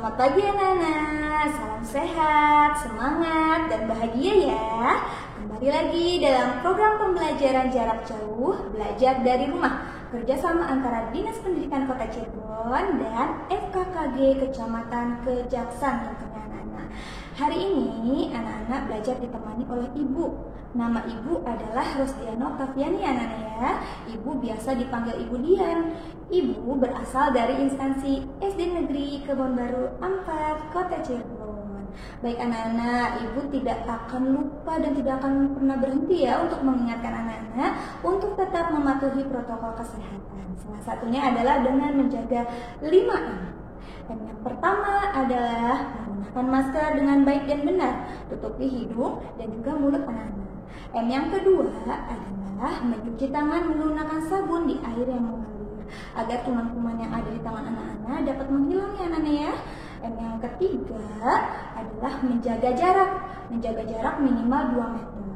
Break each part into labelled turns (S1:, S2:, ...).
S1: Selamat pagi anak-anak, salam sehat, semangat, dan bahagia ya. Kembali lagi dalam program pembelajaran jarak jauh, belajar dari rumah, kerjasama antara Dinas Pendidikan Kota Cirebon dan FKKG Kecamatan Kejaksan tentunya anak-anak. Hari ini anak-anak belajar ditemani oleh ibu. Nama ibu adalah Rosdiana Oktaviani anak-anak ya. Ibu biasa dipanggil Ibu Dian. Ibu berasal dari instansi SD Negeri Kebonbaru 4 Kota Cirebon. Baik anak-anak, ibu tidak akan lupa dan tidak akan pernah berhenti ya untuk mengingatkan anak-anak untuk tetap mematuhi protokol kesehatan. Salah satunya adalah dengan menjaga 5M. Dan yang pertama adalah menggunakan masker dengan baik dan benar, tutupi hidung dan juga mulut anak-anak. M yang kedua adalah mencuci tangan menggunakan sabun di air yang mengalir agar kuman-kuman yang ada di tangan anak-anak dapat menghilang ya anak-anak ya. M yang ketiga adalah menjaga jarak minimal 2 meter.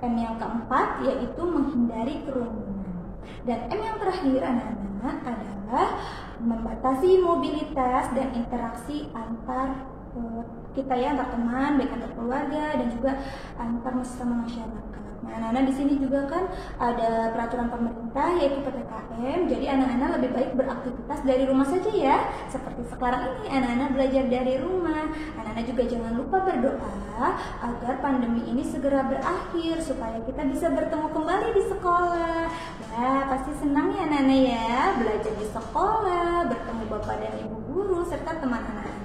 S1: M yang keempat yaitu menghindari kerumunan. Dan M yang terakhir anak-anak adalah membatasi mobilitas dan interaksi antar kita ya, antar teman, baik antar keluarga dan juga antar sesama masyarakat. Nah, anak-anak di sini juga kan ada peraturan pemerintah yaitu PPKM. Jadi anak-anak lebih baik beraktivitas dari rumah saja ya. Seperti sekarang ini anak-anak belajar dari rumah. Anak-anak juga jangan lupa berdoa agar pandemi ini segera berakhir supaya kita bisa bertemu kembali di sekolah. Ya, pasti senang ya anak-anak ya belajar di sekolah, bertemu bapak dan ibu guru serta teman anak-anak.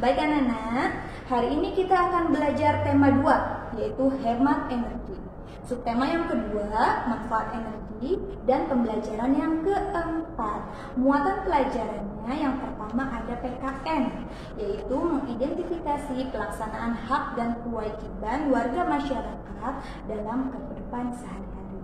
S1: Baik anak-anak, hari ini kita akan belajar tema 2 yaitu hemat energi. Subtema yang kedua, manfaat energi, dan pembelajaran yang keempat. Muatan pelajarannya yang pertama ada PKN, yaitu mengidentifikasi pelaksanaan hak dan kewajiban warga masyarakat dalam kehidupan sehari-hari.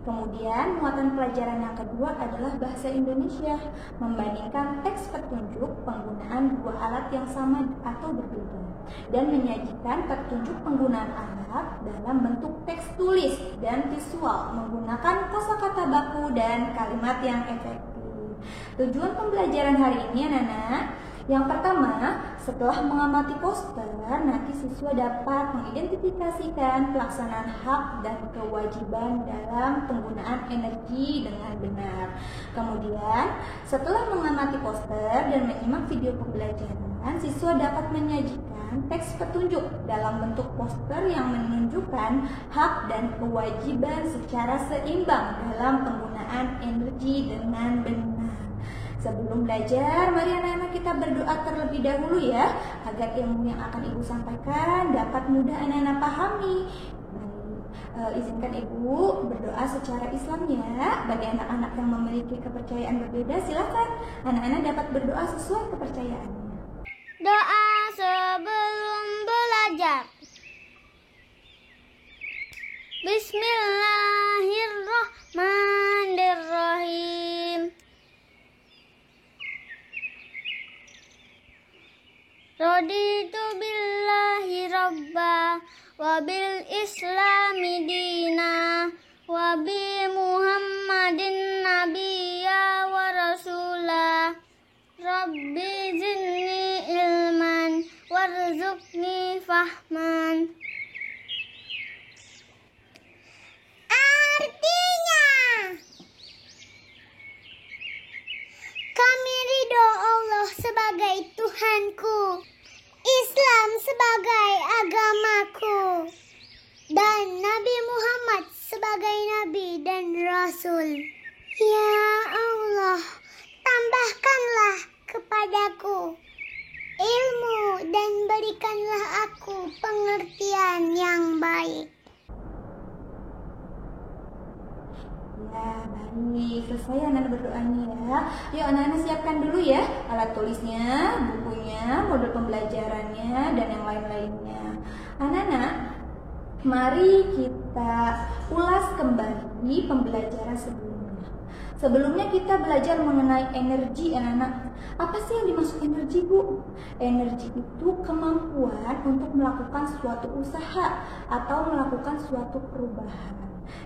S1: Kemudian muatan pelajaran yang kedua adalah bahasa Indonesia, membandingkan teks petunjuk penggunaan dua alat yang sama atau berbeda, dan menyajikan petunjuk penggunaan alat dalam bentuk teks tulis dan visual menggunakan kosakata baku dan kalimat yang efektif. Tujuan pembelajaran hari ini anak-anak, yang pertama, setelah mengamati poster, nanti siswa dapat mengidentifikasikan pelaksanaan hak dan kewajiban dalam penggunaan energi dengan benar. Kemudian, setelah mengamati poster dan menyimak video pembelajaran, siswa dapat menyajikan teks petunjuk dalam bentuk poster yang menunjukkan hak dan kewajiban secara seimbang dalam penggunaan energi dengan benar. Sebelum belajar, mari anak-anak kita berdoa terlebih dahulu ya, agar ilmu yang akan ibu sampaikan dapat mudah anak-anak pahami. Izinkan ibu berdoa secara Islam ya. Bagi anak-anak yang memiliki kepercayaan berbeda, silakan anak-anak dapat berdoa sesuai kepercayaannya.
S2: Doa sebelum belajar. Bismillahirrahmanirrahim. Raditu billahi rabba wa bil islami dina wa bi muhammadin nabiyya wa rasula. Rabbi zidni ilman warzuqni fahman. Artinya, kami ridho Allah sebagai Tuhanku, Islam sebagai agamaku, dan Nabi Muhammad sebagai Nabi dan Rasul. Ya Allah, tambahkanlah kepadaku ilmu dan berikanlah aku pengertian yang baik.
S1: Ya, baik. Selesai anak-anak berdoanya ya. Yuk anak-anak siapkan dulu ya alat tulisnya, bukunya, modul pembelajarannya, dan yang lain-lainnya. Anak-anak, mari kita ulas kembali pembelajaran sebelumnya. Sebelumnya kita belajar mengenai energi anak-anak. Apa sih yang dimaksud energi, Bu? Energi itu kemampuan untuk melakukan suatu usaha atau melakukan suatu perubahan.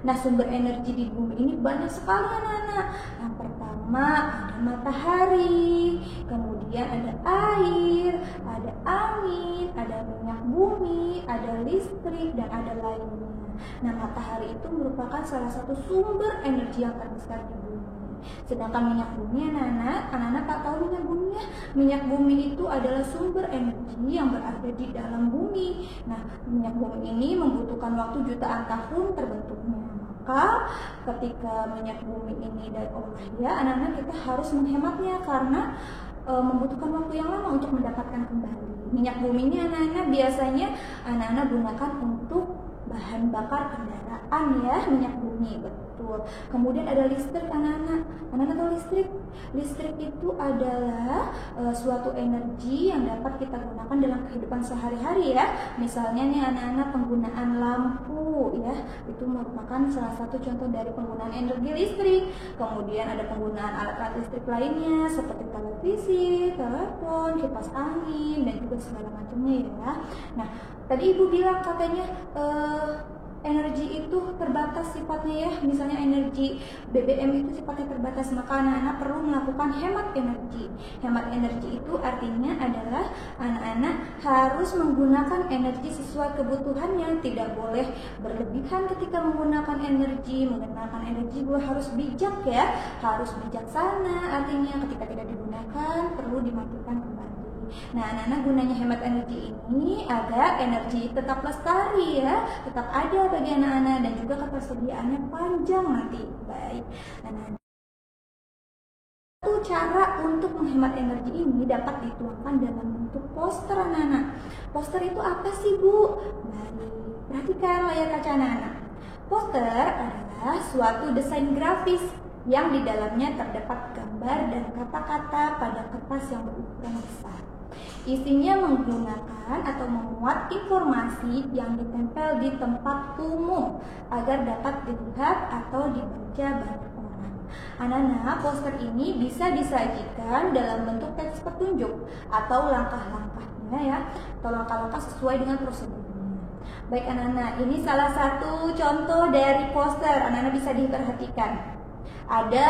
S1: Nah, sumber energi di bumi ini banyak sekali anak-anak. Yang pertama ada matahari, kemudian ada air, ada angin, ada minyak bumi, ada listrik, dan ada lainnya. Nah, matahari itu merupakan salah satu sumber energi yang terbesar di bumi. Sedangkan minyak bumi anak-anak tak tahu minyak bumi ya. Minyak bumi itu adalah sumber energi yang berada di dalam bumi. Nah, minyak bumi ini membutuhkan waktu jutaan tahun terbentuknya. Maka ketika minyak bumi ini dari Allah ya, anak-anak kita harus menghematnya karena membutuhkan waktu yang lama untuk mendapatkan kembali. Minyak bumi ini anak-anak biasanya anak-anak gunakan untuk bahan bakar kendaraan ya, minyak bumi, betul. Kemudian ada listrik anak-anak. Anak-anak tahu listrik? Listrik itu adalah suatu energi yang dapat kita gunakan dalam kehidupan sehari-hari ya. Misalnya nih anak-anak penggunaan lampu ya, itu merupakan salah satu contoh dari penggunaan energi listrik. Kemudian ada penggunaan alat-alat listrik lainnya seperti televisi, telepon, kipas angin, dan juga segala macamnya ya. Nah, tadi ibu bilang katanya energi itu terbatas sifatnya ya. Misalnya energi BBM itu sifatnya terbatas, maka anak-anak perlu melakukan hemat energi. Hemat energi itu artinya adalah anak-anak harus menggunakan energi sesuai kebutuhannya, tidak boleh berlebihan ketika menggunakan energi. Menggunakan energi juga harus bijak ya, harus bijaksana, artinya ketika tidak digunakan perlu dimatikan kembali. Nah, anak-anak gunanya hemat energi ini agar energi tetap lestari ya, tetap ada bagi anak-anak dan juga ketersediaannya panjang nanti. Baik, anak-anak. Satu cara untuk menghemat energi ini dapat dituangkan dalam bentuk poster anak-anak. Poster itu apa sih Bu? Baik, perhatikan layar kaca anak-anak. Poster adalah suatu desain grafis yang di dalamnya terdapat gambar dan kata-kata pada kertas yang berukuran besar. Isinya menggunakan atau memuat informasi yang ditempel di tempat umum agar dapat dilihat atau dibaca banyak orang. Anak-anak, poster ini bisa disajikan dalam bentuk teks petunjuk atau langkah-langkahnya ya, atau langkah-langkah sesuai dengan prosedurnya. Baik anak-anak, ini salah satu contoh dari poster. Anak-anak bisa diperhatikan. Ada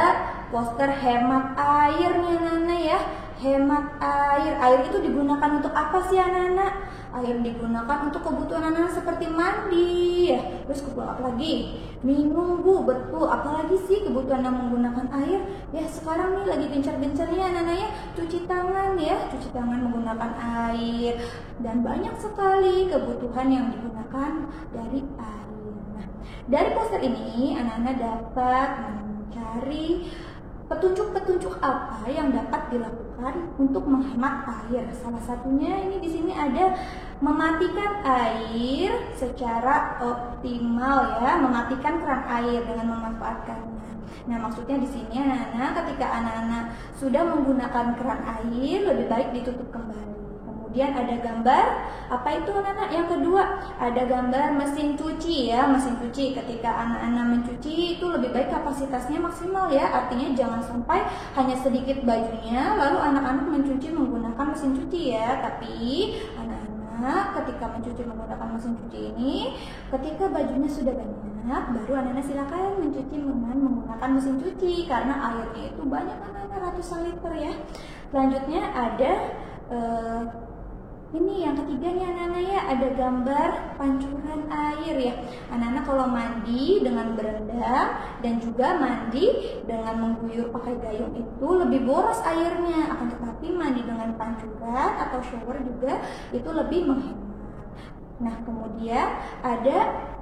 S1: poster hemat air nih anak-anak ya. Hemat air. Air itu digunakan untuk apa sih anak-anak? Air digunakan untuk kebutuhan anak-anak seperti mandi ya. Terus kebutuhan apa lagi? Minum Bu, betul. Apalagi sih kebutuhan yang menggunakan air? Ya sekarang nih lagi gencar-gencarnya anak-anak ya, cuci tangan ya. Cuci tangan menggunakan air. Dan banyak sekali kebutuhan yang digunakan dari air. Nah, dari poster ini anak-anak dapat mencari petunjuk-petunjuk apa yang dapat dilakukan untuk menghemat air. Salah satunya ini di sini ada mematikan air secara optimal ya, mematikan keran air dengan memanfaatkannya. Nah, maksudnya di sini anak-anak ketika anak-anak sudah menggunakan keran air lebih baik ditutup kembali. Kemudian ada gambar, apa itu anak-anak? Yang kedua, ada gambar mesin cuci ya, mesin cuci. Ketika anak-anak mencuci itu lebih baik kapasitasnya maksimal ya, artinya jangan sampai hanya sedikit bajunya lalu anak-anak mencuci menggunakan mesin cuci ya. Tapi anak-anak ketika mencuci menggunakan mesin cuci ini, ketika bajunya sudah banyak, baru anak-anak silakan mencuci dengan menggunakan mesin cuci karena airnya itu banyak anak-anak, ratusan liter ya. Selanjutnya ada ini yang ketiga nih anak-anak ya, ada gambar pancuran air ya. Anak-anak kalau mandi dengan berendam dan juga mandi dengan mengguyur pakai gayung itu lebih boros airnya. Akan tetapi mandi dengan pancuran atau shower juga itu lebih menghemat. Nah, kemudian ada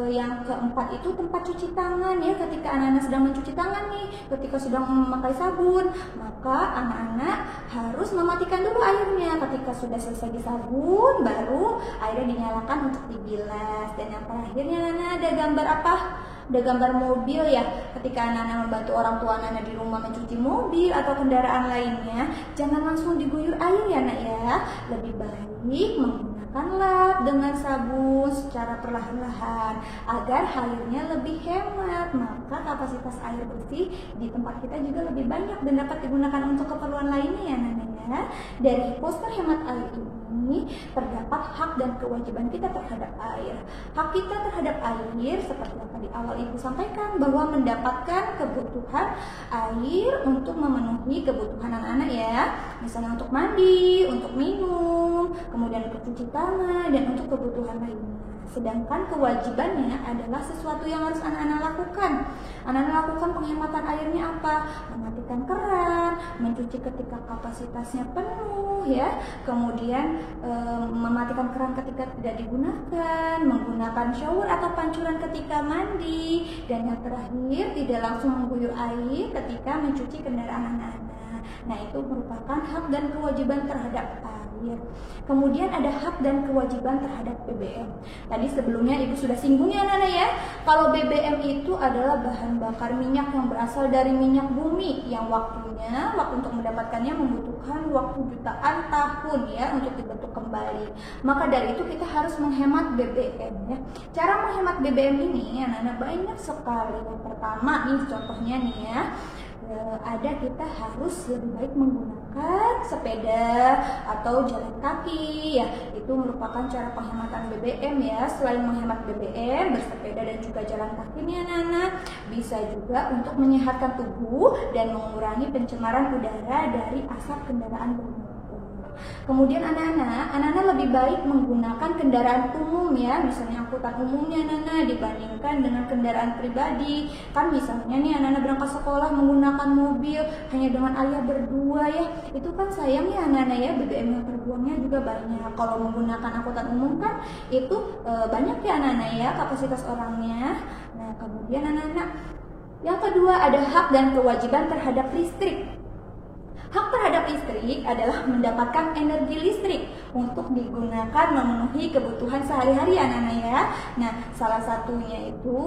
S1: yang keempat itu tempat cuci tangan ya. Ketika anak-anak sedang mencuci tangan nih, ketika sedang memakai sabun, maka anak-anak harus mematikan dulu airnya. Ketika sudah selesai disabun, baru airnya dinyalakan untuk dibilas. Dan yang terakhirnya anak-anak ada gambar apa? Ada gambar mobil ya. Ketika anak-anak membantu orang tua anak-anak di rumah mencuci mobil atau kendaraan lainnya, jangan langsung diguyur air ya nak ya. Lebih baik menggunakan lap dengan sabun secara perlahan-lahan agar airnya lebih hemat. Maka kapasitas air bersih di tempat kita juga lebih banyak dan dapat digunakan untuk keperluan lainnya ya anak-anak. Dari poster hemat air ini ini terdapat hak dan kewajiban kita terhadap air. Hak kita terhadap air seperti yang tadi awal Ibu sampaikan, bahwa mendapatkan kebutuhan air untuk memenuhi kebutuhan anak-anak ya. Misalnya untuk mandi, untuk minum, kemudian untuk cuci tangan, dan untuk kebutuhan lainnya. Sedangkan kewajibannya adalah sesuatu yang harus anak-anak lakukan. Anak-anak lakukan penghematan airnya apa? Mematikan keran, mencuci ketika kapasitasnya penuh ya. Kemudian mematikan keran ketika tidak digunakan, menggunakan shower atau pancuran ketika mandi, dan yang terakhir tidak langsung mengguyur air ketika mencuci kendaraan anak-anak. Nah, itu merupakan hak dan kewajiban terhadap air. Kemudian ada hak dan kewajiban terhadap BBM. Tadi sebelumnya Ibu sudah singgung ya anak-anak ya. Kalau BBM itu adalah bahan bakar minyak yang berasal dari minyak bumi, yang waktu untuk mendapatkannya membutuhkan waktu jutaan tahun ya untuk dibentuk kembali. Maka dari itu kita harus menghemat BBM ya. Cara menghemat BBM ini anak-anak banyak sekali. Yang pertama nih contohnya nih ya, ada kita harus lebih baik menggunakan sepeda atau jalan kaki ya. Itu merupakan cara penghematan BBM ya. Selain menghemat BBM, bersepeda dan juga jalan kaki nih anak-anak bisa juga untuk menyehatkan tubuh dan mengurangi pencemaran udara dari asap kendaraan bermotor. Kemudian anak-anak lebih baik menggunakan kendaraan umum ya, misalnya angkutan umumnya anak-anak dibandingkan dengan kendaraan pribadi. Kan misalnya nih anak-anak berangkat sekolah menggunakan mobil hanya dengan ayah berdua ya, itu kan sayang ya anak-anak ya, BBM yang terbuangnya juga banyak. Kalau menggunakan angkutan umum kan itu banyak ya anak-anak ya kapasitas orangnya. Nah, kemudian anak-anak yang kedua ada hak dan kewajiban terhadap listrik. Hak terhadap listrik adalah mendapatkan energi listrik untuk digunakan memenuhi kebutuhan sehari-hari anak-anak ya. Nah, salah satunya itu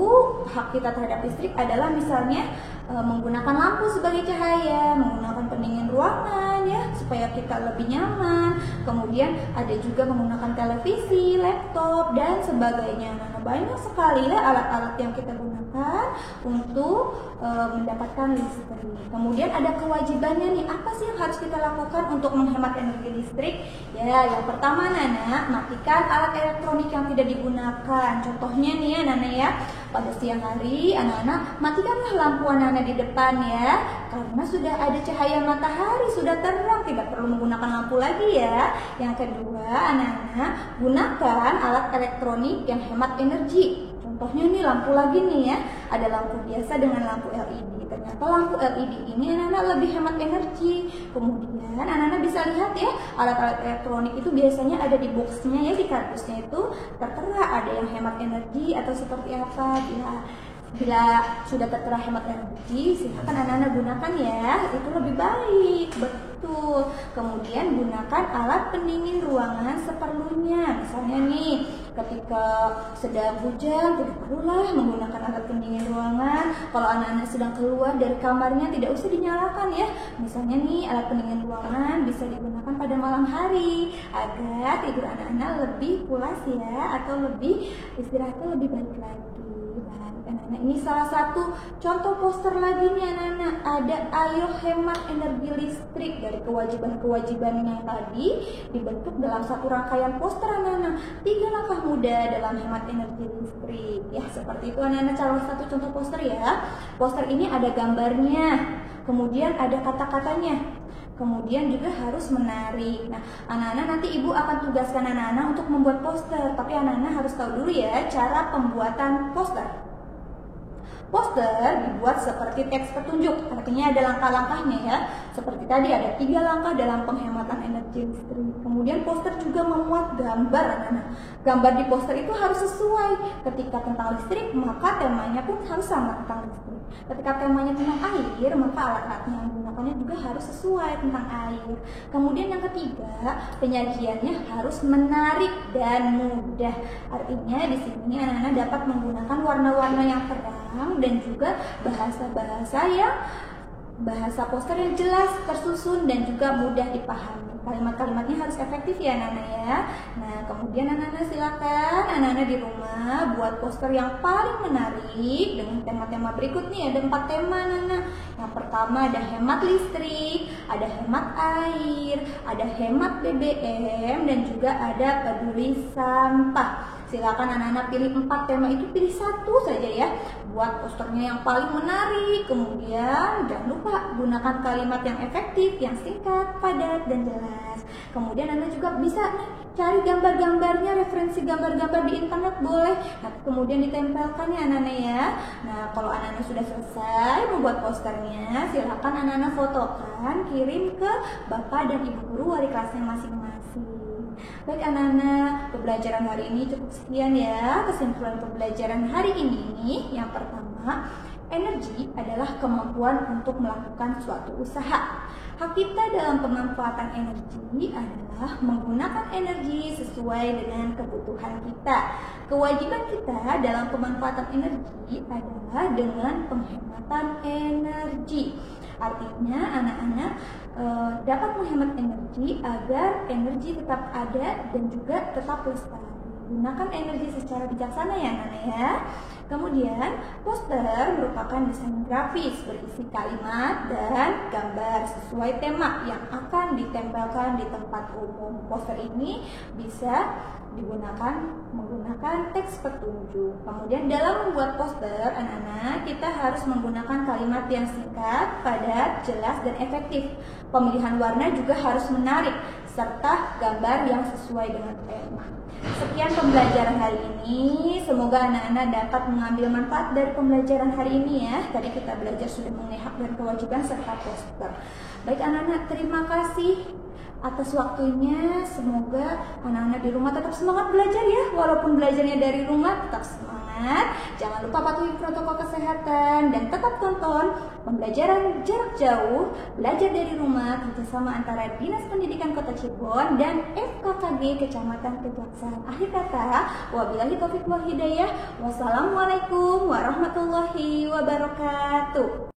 S1: hak kita terhadap listrik adalah misalnya menggunakan lampu sebagai cahaya, menggunakan pendingin ruangan ya supaya kita lebih nyaman. Kemudian ada juga menggunakan televisi, laptop dan sebagainya. Nah, banyak sekali ya alat-alat yang kita gunakan untuk mendapatkan listrik. Kemudian ada kewajibannya nih, apa sih yang harus kita lakukan untuk menghemat energi listrik? Ya, yang pertama anak-anak, matikan alat elektronik yang tidak digunakan. Contohnya nih ya anak-anak ya, pada siang hari anak-anak matikanlah lampu anak-anak di depan ya, karena sudah ada cahaya matahari, sudah terang, tidak perlu menggunakan lampu lagi ya. Yang kedua anak-anak, gunakan alat elektronik yang hemat energi. Contohnya nih lampu lagi nih ya, ada lampu biasa dengan lampu LED. Ternyata lampu LED ini anak-anak lebih hemat energi. Kemudian anak-anak bisa lihat ya, alat-alat elektronik itu biasanya ada di boxnya ya, di kardusnya itu tertera ada yang hemat energi atau seperti apa. Bila sudah tertera hemat energi, silakan anak-anak gunakan ya, itu lebih baik, betul. Kemudian gunakan alat pendingin ruangan seperlunya. Misalnya nih, ketika sedang hujan tidak perlulah menggunakan alat pendingin ruangan. Kalau anak-anak sedang keluar dari kamarnya tidak usah dinyalakan ya. Misalnya nih, alat pendingin ruangan bisa digunakan pada malam hari agar tidur anak-anak lebih pulas ya, atau lebih istirahatnya lebih baik lagi. Anak-anak, ini salah satu contoh poster lagi nih anak-anak. Ada ayo hemat energi listrik. Dari kewajiban-kewajiban yang tadi dibentuk dalam satu rangkaian poster anak-anak. 3 langkah mudah dalam hemat energi listrik. Ya, seperti itu anak-anak, salah satu contoh poster ya. Poster ini ada gambarnya, kemudian ada kata-katanya, kemudian juga harus menarik. Nah, anak-anak nanti ibu akan tugaskan anak-anak untuk membuat poster. Tapi anak-anak harus tahu dulu ya cara pembuatan poster. Poster dibuat seperti teks petunjuk, artinya ada langkah-langkahnya ya. Seperti tadi ada 3 langkah dalam penghematan energi listrik. Kemudian poster juga memuat gambar anak-anak. Gambar di poster itu harus sesuai. Ketika tentang listrik, maka temanya pun harus sama tentang listrik. Ketika temanya tentang air, maka alat-alat yang digunakannya juga harus sesuai tentang air. Kemudian yang ketiga, penyajiannya harus menarik dan mudah. Artinya di sini anak-anak dapat menggunakan warna-warna yang terang dan juga bahasa poster yang jelas, tersusun dan juga mudah dipahami. kalimat-kalimatnya harus efektif ya anak-anak ya. Nah, kemudian anak-anak silakan anak-anak di rumah buat poster yang paling menarik dengan tema-tema berikut nih. Ada 4 tema anak-anak. Yang pertama ada hemat listrik, ada hemat air, ada hemat BBM, dan juga ada peduli sampah. Silakan anak-anak pilih 4 tema itu, pilih 1 saja ya buat posternya yang paling menarik. Kemudian jangan lupa gunakan kalimat yang efektif, yang singkat, padat, dan jelas. Kemudian Anda juga bisa nih cari gambar-gambarnya, referensi gambar-gambar di internet boleh. Nah, kemudian ditempelkan ya anak-anak ya. Nah, kalau anak-anak sudah selesai membuat posternya, silakan anak-anak fotokan, kirim ke Bapak dan Ibu guru wali kelasnya masing-masing. Baik anak-anak, pembelajaran hari ini cukup sekian ya. Kesimpulan pembelajaran hari ini, yang pertama, energi adalah kemampuan untuk melakukan suatu usaha. Hak kita dalam pemanfaatan energi adalah menggunakan energi sesuai dengan kebutuhan kita. Kewajiban kita dalam pemanfaatan energi adalah dengan penghematan energi. Artinya anak-anak dapat menghemat energi agar energi tetap ada dan juga tetap lestari. Gunakan energi secara bijaksana ya anak-anak ya. Kemudian poster merupakan desain grafis berisi kalimat dan gambar sesuai tema yang akan ditempelkan di tempat umum. Poster ini bisa digunakan menggunakan teks petunjuk. Kemudian dalam membuat poster anak-anak, kita harus menggunakan kalimat yang singkat, padat, jelas, dan efektif. Pemilihan warna juga harus menarik serta gambar yang sesuai dengan tema. Sekian pembelajaran hari ini. Semoga anak-anak dapat mengambil manfaat dari pembelajaran hari ini ya. Tadi kita belajar sudah mengenai hak dan kewajiban serta poster. Baik anak-anak, terima kasih atas waktunya. Semoga anak-anak di rumah tetap semangat belajar ya. Walaupun belajarnya dari rumah, tetap semangat. Jangan lupa patuhi protokol kesehatan dan tetap tonton pembelajaran jarak jauh, belajar dari rumah, kerjasama antara Dinas Pendidikan Kota Cirebon dan FKKG Kecamatan Kejaksaan. Akhir kata, wabillahi taufiq wal hidayah. Wassalamualaikum warahmatullahi wabarakatuh.